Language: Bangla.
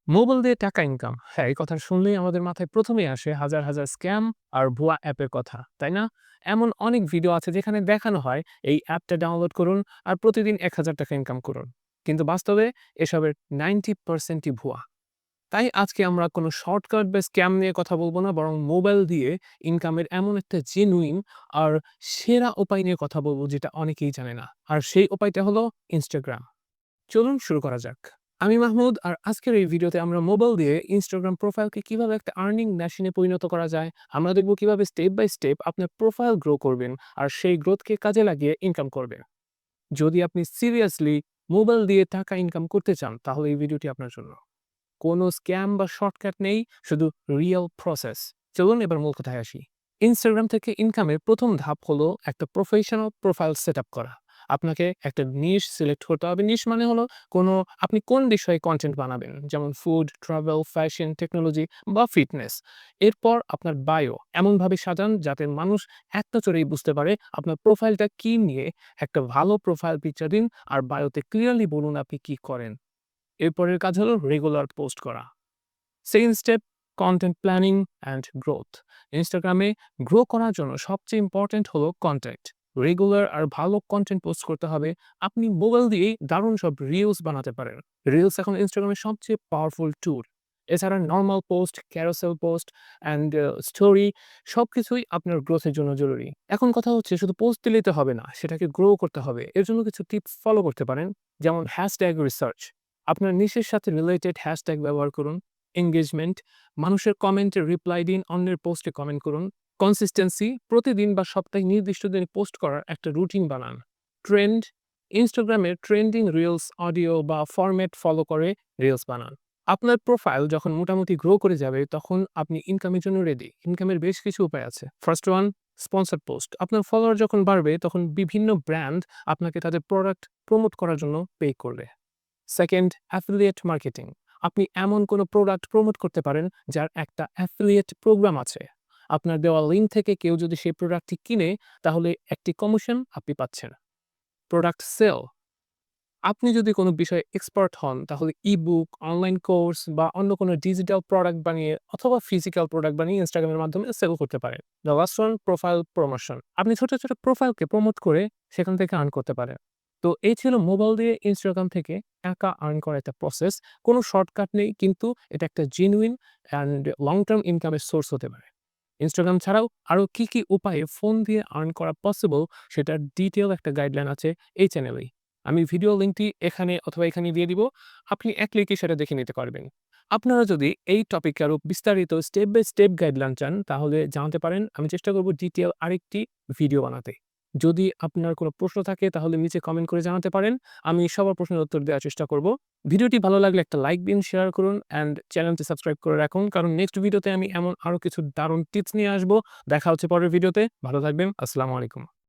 মোবাইল দিয়ে টাকা ইনকাম। হ্যাঁ, এই কথা শুনলেই আমাদের মাথায় ১ম এই আসে হাজার, হাজার স্ক্যাম আর ভুয়া অ্যাপের কথা, তাই না? এমন অনেক ভিডিও আছে যেখানে দেখানো হয় এই অ্যাপটা ডাউনলোড করুন আর প্রতিদিন ৳১,০০০ ইনকাম করুন। কিন্তু বাস্তবে এসবের 90% ই ভুয়া। তাই আজকে আমরা কোনো শর্টকাট বা স্ক্যাম নিয়ে কথা বলব না, বরং মোবাইল দিয়ে ইনকামের এমন একটা জেনুইন আর সেরা উপায় নিয়ে কথা বলব যেটা অনেকেই জানে না। আর সেই উপায়টা হলো Instagram। চলুন শুরু করা যাক। আমি মাহমুদ, আর আজকের এই ভিডিওতে আমরা মোবাইল দিয়ে ইনস্টাগ্রাম প্রোফাইলকে কিভাবে একটা আর্নিং মেশিনে পরিণত করা যায়, আমরা দেখব কিভাবে স্টেপ বাই স্টেপ আপনার প্রোফাইল গ্রো করবেন আর সেই গ্রোথকে কাজে লাগিয়ে ইনকাম করবেন। যদি আপনি সিরিয়াসলি মোবাইল দিয়ে টাকা ইনকাম করতে চান, তাহলে এই ভিডিওটি আপনার জন্য। কোনো স্ক্যাম বা শর্টকাট নেই, শুধু রিয়েল প্রসেস। চলুন এবার মূল কথায় আসি। ইনস্টাগ্রাম থেকে ইনকামের প্রথম ধাপ হলো একটা প্রফেশনাল প্রোফাইল সেট আপ করা। আপনাকে একটা নিশ সিলেক্ট করতে হবে। নিশ মানে হলো কোনো, আপনি কোন বিষয়ে কনটেন্ট বানাবেন, যেমন ফুড, ট্রাভেল, ফ্যাশন, টেকনোলজি বা ফিটনেস। এরপর আপনার বায়ো এমনভাবে সাজান যাতে মানুষ এক নজরেই বুঝতে পারে আপনার প্রোফাইলটা কি নিয়ে। একটা ভালো প্রোফাইল পিকচার দিন আর বায়োতে ক্লিয়ারলি বলুন আপনি কি করেন। এরপরের কাজ হলো রেগুলার পোস্ট করা। Second step, content planning and growth. ইনস্টাগ্রামে গ্রো করার জন্য সবচেয়ে ইম্পর্ট্যান্ট হলো কনটেন্ট। রেগুলার আর ভালো কনটেন্ট পোস্ট করতে হবে। আপনি মোবাইল দিয়েই দারুণ সব রিলস বানাতে পারেন। রিলস এখন ইনস্টাগ্রামের সবচেয়ে পাওয়ারফুল টুল। এছাড়া normal post, carousel post and story সবকিছুই আপনার গ্রোথের জন্য জরুরি। এখন কথা হচ্ছে, শুধু পোস্ট দিলেই তো হবে না, সেটাকে গ্রো করতে হবে। এর জন্য কিছু টিপস ফলো করতে পারেন, যেমন হ্যাশট্যাগ রিসার্চ। আপনার নিশের সাথে রিলেটেড হ্যাশট্যাগ ব্যবহার করুন। এনগেজমেন্ট, মানুষের কমেন্টে রিপ্লাই দিন, অন্যের পোস্টে কমেন্ট করুন। কনসিস্টেন্সি, প্রতিদিন বা সপ্তাহে নির্দিষ্ট দিনে পোস্ট করার একটা রুটিন বানান। ট্রেন্ড, ইনস্টাগ্রামে ট্রেন্ডিং রিলস, অডিও বা ফরম্যাট ফলো করে রিলস বানান। আপনার প্রোফাইল যখন মোটামুটি গ্রো করে যাবে, তখন আপনি ইনকামের জন্য রেডি। ইনকামের বেশ কিছু উপায় আছে। First one, sponsor post. আপনার ফলোয়ার যখন বাড়বে, তখন বিভিন্ন ব্র্যান্ড আপনাকে তাদের প্রোডাক্ট প্রমোট করার জন্য পে করবে। Second, affiliate marketing. আপনি এমন কোনো প্রোডাক্ট প্রমোট করতে পারেন যার একটা অ্যাফিলিয়েট প্রোগ্রাম আছে। আপনার দেওয়া লিঙ্ক থেকে কেউ যদি সেই প্রোডাক্টটি কিনে, তাহলে একটি কমিশন আপনি পাচ্ছেন। প্রোডাক্ট সেল, আপনি যদি কোনো বিষয়ে এক্সপার্ট হন, তাহলে ই-বুক, অনলাইন কোর্স বা অন্য কোনো ডিজিটাল প্রোডাক্ট বানিয়ে অথবা ফিজিক্যাল প্রোডাক্ট বানিয়ে ইনস্টাগ্রামের মাধ্যমে সেল করতে পারেন। The last one, profile promotion. আপনি ছোট, ছোট প্রোফাইলকে প্রমোট করে সেখান থেকে আর্ন করতে পারেন। তো এই ছিল মোবাইল দিয়ে ইনস্টাগ্রাম থেকে টাকা আর্ন করার একটা প্রসেস। কোনো শর্টকাট নেই, কিন্তু এটা একটা জেনুইন অ্যান্ড লং টার্ম ইনকামের সোর্স হতে পারে। ইনস্টাগ্রাম ছাড়াও আরও কী, কী উপায়ে ফোন দিয়ে আর্ন করা পসিবল, সেটার ডিটেইল একটা গাইডলাইন আছে এই চ্যানেলেই। আমি ভিডিও লিঙ্কটি এখানে অথবা এখানে দিয়ে দিব। আপনি এক ক্লিকে সেটা দেখে নিতে পারবেন। আপনারা যদি এই টপিকে আরও বিস্তারিত স্টেপ বাই স্টেপ গাইডলাইন চান, তাহলে জানাতে পারেন। আমি চেষ্টা করব ডিটেইল আরেকটি ভিডিও বানাতে। যদি আপনার কোনো প্রশ্ন থাকে, তাহলে নিচে কমেন্ট করে জানাতে পারেন। আমি সবার প্রশ্নের উত্তর দেওয়ার চেষ্টা করব। ভিডিওটি ভালো লাগলে একটা লাইক দিন, শেয়ার করুন অ্যান্ড চ্যানেলটি সাবস্ক্রাইব করে রাখুন। কারণ নেক্সট ভিডিওতে আমি এমন আরও কিছু দারুণ টিপস নিয়ে আসব। দেখা হচ্ছে পরের ভিডিওতে। ভালো থাকবেন। আসসালামু আলাইকুম।